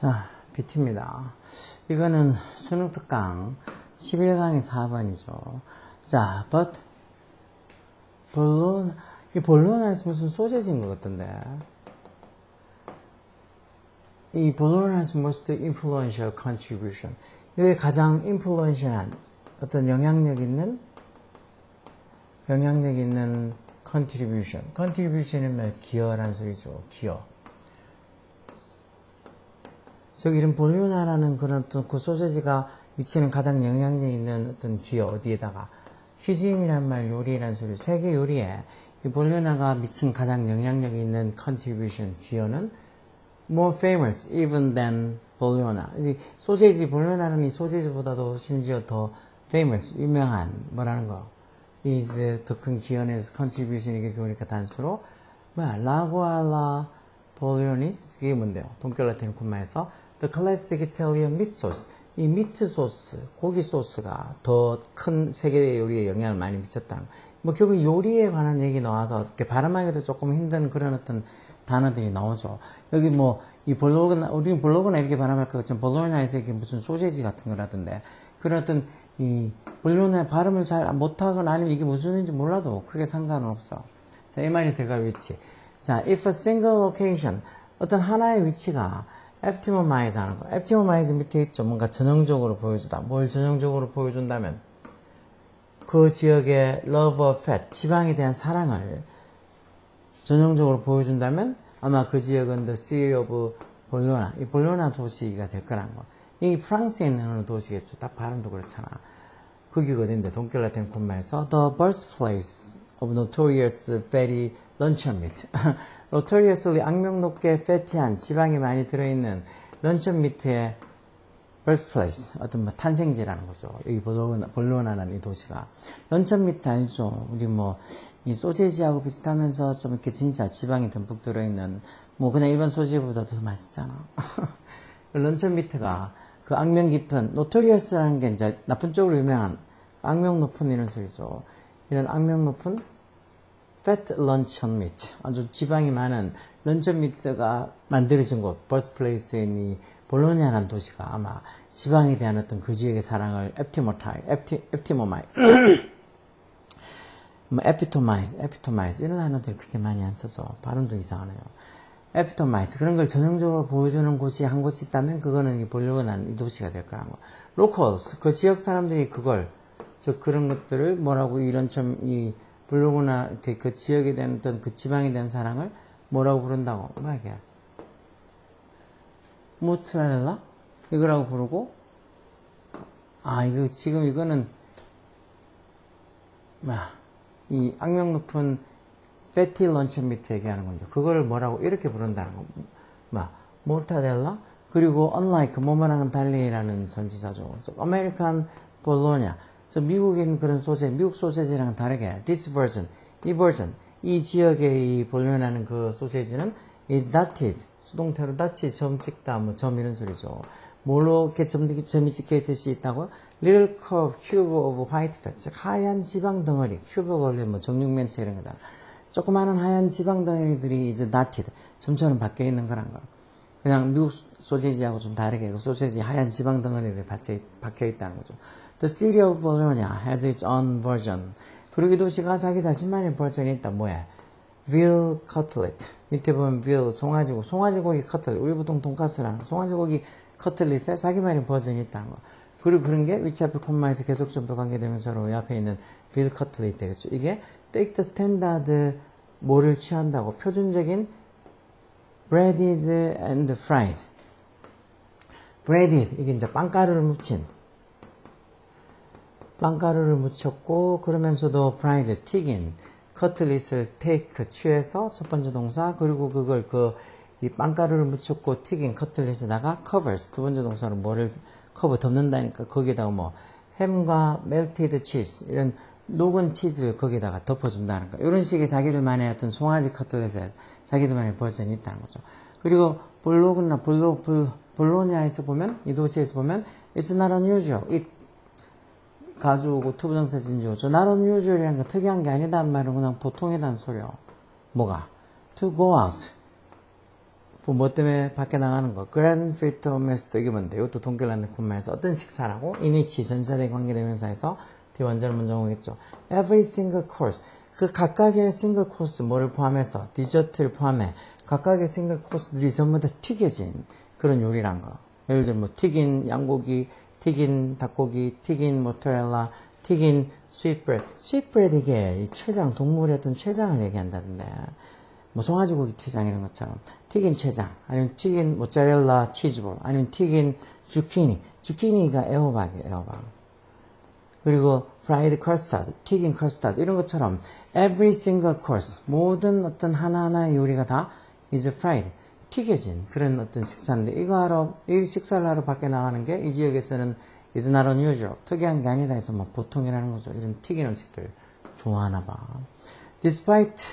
자, BT입니다. 이거는 수능 특강 11강의 4번이죠. 자, but 이 볼로나에서 무슨 소재지인 것 같던데. 이 볼로나에서 most influential contribution. 이게 가장 influential한 어떤 영향력 있는 contribution. contribution은 기여라는 소리죠. 기여. 즉 이런 볼로나라는 그런 어떤 그 소세지가 미치는 가장 영향력 있는 어떤 기여 어디에다가 휘진이란 말 요리라는 소리 세계 요리에 이 볼로나가 미친 가장 영향력 있는 contribution 기여는 more famous even than 볼로나. 이 소세지 볼로나는 이 소세지보다도 심지어 더 famous 유명한 뭐라는 거 is 더 큰 기여에서 contribution 이게 좋으니까 단수로 뭐야 라구알라 볼로니스 이게 뭔데요? 동결라틴 콤마에서 The classic Italian meat sauce. 이 미트 소스, 고기 소스가 더 큰 세계 요리에 영향을 많이 미쳤다. 뭐 결국 요리에 관한 얘기 나와서 이렇게 발음하기도 조금 힘든 그런 어떤 단어들이 나오죠. 여기 뭐 이 볼로그나 우리는 볼로그나 이렇게 발음할 것 같지만 볼로냐에서 이게 무슨 소세지 같은 거라던데 그런 어떤 이 볼로냐 발음을 잘 못하거나 아니면 이게 무슨 소리인지 몰라도 크게 상관은 없어. 자, 이 말이 들어갈 위치. 자, if a single location 어떤 하나의 위치가 앱티모마이즈 하는 거. 앱티모마이즈 밑에 있죠. 뭔가 전형적으로 보여주다. 뭘 전형적으로 보여준다면 그 지역의 love of fat, 지방에 대한 사랑을 전형적으로 보여준다면 아마 그 지역은 the city of 볼로나, 이 볼로나 도시가 될 거라는 거. 이 프랑스에 있는 어느 도시겠죠. 딱 발음도 그렇잖아. 거기가 어딘데 동결라틴 콤마에서 the birthplace of notorious fatty luncheon meat. notoriously 악명 높게 패티한 지방이 많이 들어있는 런천 미트의 birthplace, 어떤 뭐 탄생지라는 거죠. 이 볼로나라는 이 도시가. 런천 미트 아니죠. 우리 뭐, 이 소세지하고 비슷하면서 좀 이렇게 진짜 지방이 듬뿍 들어있는, 뭐 그냥 일반 소세지보다 더 맛있잖아. 런천 미트가 그 악명 깊은, notorious라는 게 이제 나쁜 쪽으로 유명한, 악명 높은 이런 소리죠. 이런 악명 높은 fat luncheon meat, 아주 지방이 많은 런천 미트가 만들어진 곳, birthplace인 이 볼로냐라는 도시가 아마 지방에 대한 어떤 그 지역의 사랑을 epitomize 이런 단어들 그렇게 많이 안 써져. 발음도 이상하네요. epitomize 그런 걸 전형적으로 보여주는 곳이 한 곳이 있다면 그거는 이 볼로냐는 이 도시가 될 거라는 거. locals 그 지역 사람들이 그걸 즉 그런 것들을 뭐라고 이런 이 볼로나 그 지역에 대한 어떤 그 지방에 대한 사랑을 뭐라고 부른다고? 뭐야 이게? 모트라렐라? 이거라고 부르고 이거 지금 이거는 이 악명 높은 패티 런천 미트 얘기하는 건데 그거를 뭐라고 이렇게 부른다는 거. 모타렐라? 그리고 unlike 뭐뭐랑은 달리라는 전치사죠. 아메리칸 볼로냐 저 미국인 그런 소세지, 미국 소세지랑은 다르게 this version, 이 버전, 이 지역의 이 볼로냐는 그 소세지는 is dotted, 수동태로 dotted, 점 찍다, 뭐 점 이런 소리죠. 뭘로 이렇게 점이 찍혀 있듯이 있다고? little curve, cube of white fat, 즉 하얀 지방 덩어리, 큐브가 원래 뭐 정육면체 이런 거다. 조그마한 하얀 지방 덩어리들이 이제 dotted, 점처럼 박혀 있는 거란 거. 그냥 미국 소세지하고 좀 다르게 그 소세지 하얀 지방 덩어리들이 박혀 있다는 거죠. The city of Bologna has its own version. 그리고 이 도시가 자기 자신만의 버전이 있다. 뭐야? Veal cutlet. 밑에 보면 veal, 송아지 고기 커틀릿. 우리 보통 돈가스라는 거. 송아지 고기 커틀릿에 자기만의 버전이 있다는 거. 그리고 그런 게 위치 앞에 콤마에서 계속 점도 관계되면서 옆에 있는 veal cutlet 되겠죠. 이게 take the standard 뭐를 취한다고? 표준적인 breaded and fried. breaded. 이게 이제 빵가루를 묻혔고 그러면서도 fried, 튀긴 커틀릿을 take, 취해서 첫 번째 동사 그리고 그걸 이 빵가루를 묻혔고 튀긴 커틀릿에다가 covers 두 번째 동사로 뭐를 cover 덮는다니까 거기에다가 뭐 햄과 melted cheese 이런 녹은 치즈를 거기다가 덮어준다는 거 이런 식의 자기들만의 어떤 송아지 커틀릿에 자기들만의 버전이 있다는 거죠. 그리고 볼로냐에서 보면 이 도시에서 보면 it's not unusual 가주오고 투부정사 진주오죠. not unusual이라는 거 특이한 게 아니다는 말은 그냥 보통이라는 소리요. 뭐가? to go out 뭐 때문에 밖에 나가는 거. Grand filter master 이게 뭔데? 이것도 동결한 군마에서 어떤 식사라고? in which 전자대 관계대명사에서 뒤원자를 먼저 오겠죠. Every single course. 그 각각의 싱글 코스 뭐를 포함해서 디저트를 포함해 각각의 싱글 코스들이 전부 다 튀겨진 그런 요리란 거. 예를 들면 뭐 튀긴 양고기, 튀긴 닭고기, 튀긴 모짜렐라, 튀긴 스윗브레드. 스윗브레드 이게 이 췌장, 동물의 어떤 췌장을 얘기한다던데. 뭐 송아지 고기 췌장 이런 것처럼 튀긴 췌장, 아니면 튀긴 모짜렐라 치즈볼, 아니면 튀긴 주키니. 주키니가 애호박이에요, 애호박. 그리고 프라이드 커스터드, 튀긴 커스터드 이런 것처럼 every single course 모든 어떤 하나하나의 요리가 다 is fried 튀겨진 그런 어떤 식사인데 이 식사를 하러 밖에 나가는 게 이 지역에서는 is not unusual 특이한 게 아니다 해서 뭐 보통이라는 거죠. 이런 튀긴 음식들 좋아하나 봐. despite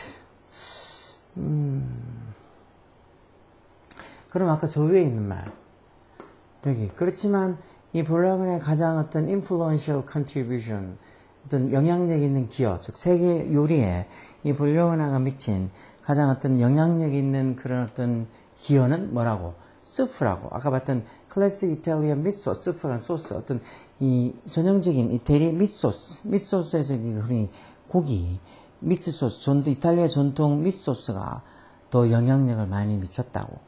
그럼 아까 저 위에 있는 말 여기 그렇지만 이 볼로그의 가장 어떤 influential contribution 어떤 영향력 있는 기여 즉 세계 요리에 이 볼로그가 미친 가장 어떤 영향력 있는 그런 어떤 기여는 뭐라고? 스프라고. 아까 봤던 클래식 이탈리안 미소, 스프라는 소스. 어떤 이 전형적인 이태리 미소스. 미소스에서 흔히 고기, 미트소스, 이탈리아 전통 미소스가 더 영향력을 많이 미쳤다고.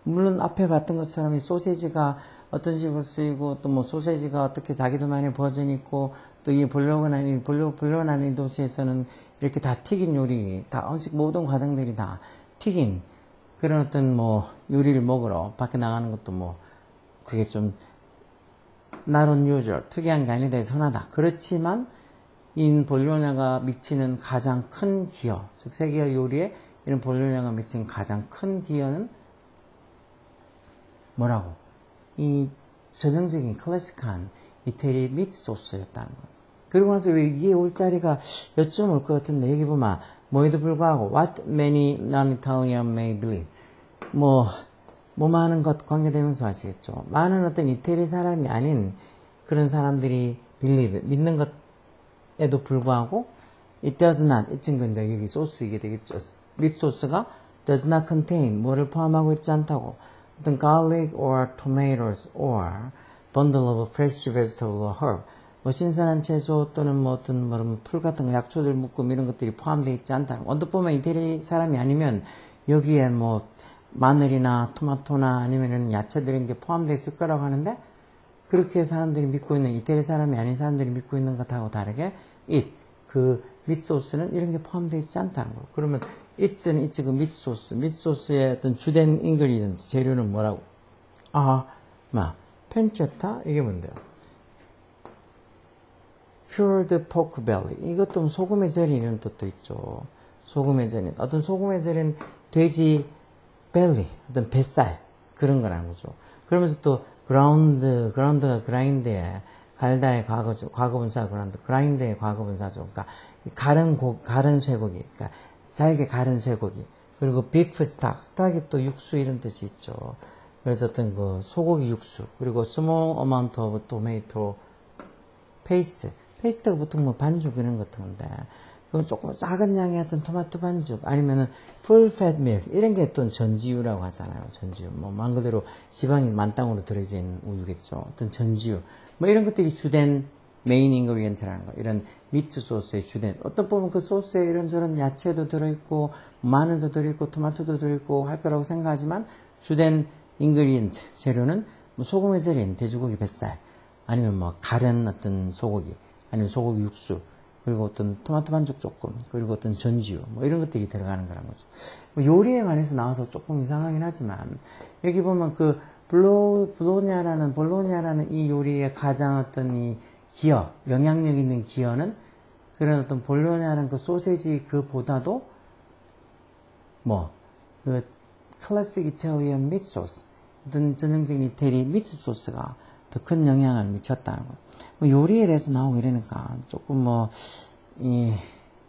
물론 앞에 봤던 것처럼 이 소세지가 어떤 식으로 쓰이고 또 뭐 소세지가 어떻게 자기들만의 버전이 있고 또 이 볼로그나는 이 도시에서는 이렇게 다 튀긴 요리, 다 음식 모든 과정들이 다 튀긴 그런 어떤 뭐 요리를 먹으러 밖에 나가는 것도 뭐 그게 좀 not unusual, 특이한 게 아니다 해서 흔하다. 그렇지만 이 볼로냐가 미치는 가장 큰 기여, 즉 세계 요리에 이런 볼로냐가 미친 가장 큰 기여는 뭐라고? 이 전형적인 클래식한 이태리 미트 소스였다는 거. 그리고 나서 위에 올 자리가 여점 올 것 같은데 여기 보면 뭐에도 불구하고 what many non-Italian may believe 뭐 많은 것 관계되면서 아시겠죠. 많은 어떤 이태리 사람이 아닌 그런 사람들이 believe 믿는 것에도 불구하고 it does not 이 친구인데 여기 소스 이게 되겠죠. 미트 소스가 does not contain 뭐를 포함하고 있지 않다고 어떤 garlic or tomatoes or bundle of fresh vegetable or herb 뭐 신선한 채소 또는 뭐 어떤 뭐 풀 같은 거 약초들 묶음 이런 것들이 포함되어 있지 않다. 언뜻 보면 이태리 사람이 아니면 여기에 뭐 마늘이나 토마토나 아니면은 야채들 이런 게 포함되어 있을 거라고 하는데 그렇게 사람들이 믿고 있는 이태리 사람이 아닌 사람들이 믿고 있는 것하고 다르게 그 미소스는 이런 게 포함되어 있지 않다는 거. 그러면 it는 이 지금 미소스의 어떤 주된 인그리디언트 재료는 뭐라고? 펜체타 이게 뭔데요? cured pork belly 이것도 소금에 절이는 뜻도 있죠. 소금에 절인 어떤 소금에 절인 돼지 벨리 어떤 뱃살 그런 거라는 거죠. 그러면서 또 그라운드가 그라인드의 갈다의 과거분사 그라인드의 과거분사죠. 그러니까 가른 쇠고기, 그러니까 잘게 가른 쇠고기. 그리고 비프 스탁이 또 육수 이런 뜻이 있죠. 그래서 어떤 그 소고기 육수, 그리고 small amount of tomato 페이스트가 보통 뭐 반죽 이런 것 같은데, 그건 조금 작은 양의 어떤 토마토 반죽, 아니면은 full fat milk, 이런 게 또 전지우라고 하잖아요. 전지우. 뭐, 말 그대로 지방이 만땅으로 들어진 우유겠죠. 어떤 전지우. 뭐 이런 것들이 주된 메인 인그리디언트라는 거. 이런 미트 소스의 주된. 어떤 보면 그 소스에 이런저런 야채도 들어있고, 마늘도 들어있고, 토마토도 들어있고 할 거라고 생각하지만, 주된 인그리디언트 재료는 뭐 소금에 절인 돼지고기 뱃살, 아니면 뭐 가른 어떤 소고기, 아니면 소고기 육수, 그리고 어떤 토마토 반죽 조금, 그리고 어떤 전지우, 뭐 이런 것들이 들어가는 거란 거죠. 뭐 요리에 관해서 나와서 조금 이상하긴 하지만, 여기 보면 그 볼로냐라는 이 요리의 가장 어떤 이 기여, 영향력 있는 기여는 그런 어떤 볼로냐라는 그 소세지 그보다도 그 클래식 이탈리안 미트 소스, 어떤 전형적인 이태리 미트 소스가 더 큰 영향을 미쳤다는 거. 뭐 요리에 대해서 나오고 이러니까 조금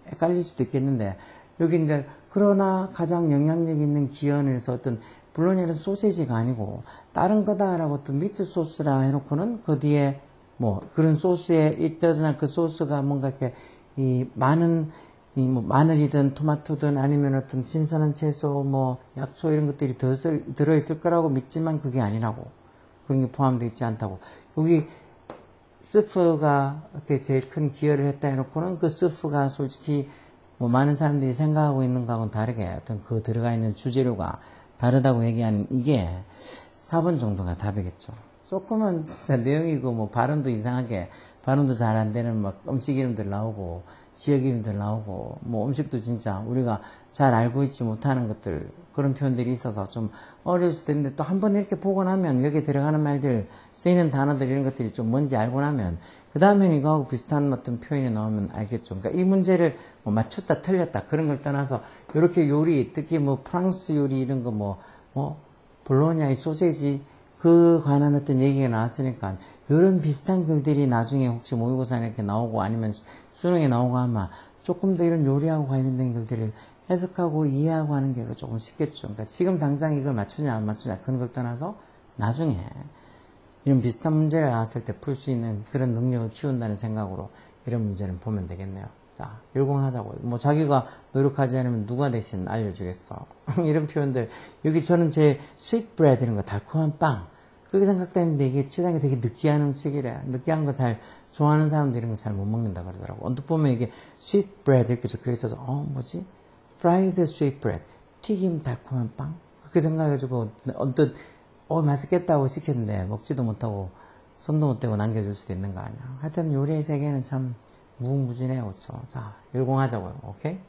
헷갈릴 수도 있겠는데, 여기 이제, 그러나 가장 영향력 있는 기원에서 어떤, 볼로냐는 소세지가 아니고, 다른 거다라고 어떤 미트 소스라 해놓고는 그 뒤에 그런 소스에, 그 소스가 뭔가 이렇게, 많은 이 뭐 마늘이든 토마토든 아니면 어떤 신선한 채소, 뭐 약초 이런 것들이 들어있을 거라고 믿지만 그게 아니라고. 그런 게 포함되어 있지 않다고. 여기 스프가 제일 큰 기여를 했다 해놓고는 그 스프가 솔직히 뭐 많은 사람들이 생각하고 있는 거하고는 다르게 어떤 그 들어가 있는 주재료가 다르다고 얘기하는 이게 4번 정도가 답이겠죠. 조금은 진짜 내용이고 뭐 발음도 이상하게 발음도 잘 안 되는 막 음식 이름들 나오고 지역 이름들 나오고 뭐 음식도 진짜 우리가 잘 알고 있지 못하는 것들 그런 표현들이 있어서 좀 어려울 수도 있는데 또 한 번 이렇게 보고 나면 여기에 들어가는 말들 쓰이는 단어들 이런 것들이 좀 뭔지 알고 나면 그 다음엔 이거하고 비슷한 어떤 표현이 나오면 알겠죠. 그러니까 이 문제를 뭐 맞췄다 틀렸다 그런 걸 떠나서 이렇게 요리 특히 뭐 프랑스 요리 이런 거 뭐 볼로냐의 소세지 그 관한 어떤 얘기가 나왔으니까 이런 비슷한 글들이 나중에 혹시 모의고사에 이렇게 나오고 아니면 수능에 나오고 하면 조금 더 이런 요리하고 관련된 글들을 해석하고 이해하고 하는 게 조금 쉽겠죠. 그러니까 지금 당장 이걸 맞추냐 안 맞추냐 그런 걸 떠나서 나중에 이런 비슷한 문제를 나왔을 때 풀 수 있는 그런 능력을 키운다는 생각으로 이런 문제는 보면 되겠네요. 자, 열공하자고. 뭐 자기가 노력하지 않으면 누가 대신 알려주겠어. 이런 표현들. 여기 저는 제 sweet bread 이런 거 달콤한 빵. 그렇게 생각되는데 이게 최장에 되게 느끼한 음식이래. 느끼한 거 잘 좋아하는 사람들 이런 거 잘 못 먹는다 그러더라고. 언뜻 보면 이게 sweet bread 이렇게 적혀 있어서 뭐지? fried sweet bread. 튀김 달콤한 빵? 그렇게 생각해가지고 언뜻 맛있겠다고 시켰는데 먹지도 못하고 손도 못 대고 남겨줄 수도 있는 거 아니야. 하여튼 요리의 세계는 참 무궁무진해요. 그렇죠? 자, 열공하자고요. 오케이?